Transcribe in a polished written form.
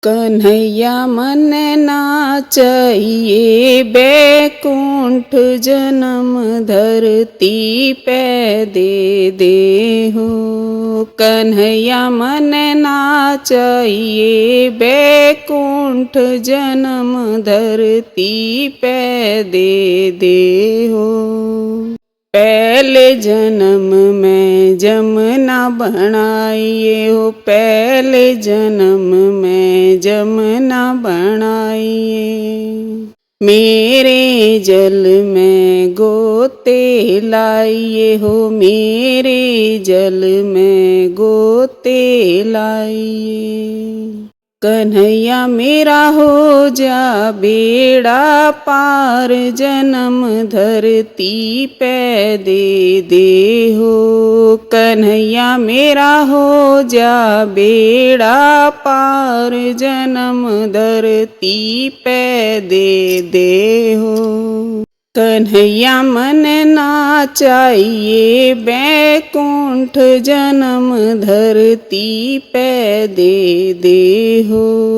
कन्हैया मन नाचइए बैकुंठ जन्म धरती पे दे दे हो। कन्हैया मन नाचइए बैकुंठ जन्म धरती पे दे दे हो। पहले जन्म में जमुना बनाइए हो, पहले जन्म में जमुना बनाइए। मेरे जल में गोते लाइए हो, मेरे जल में गोते लाइए। कन्हैया मेरा हो जा बेड़ा पार जन्म धरती पे दे दे हो। कन्हैया मेरा हो जा बेड़ा पार जन्म धरती पे दे दे हो। कन्हैया मन नाचइए बैकुंठ जन्म धरती पे दे दे हो।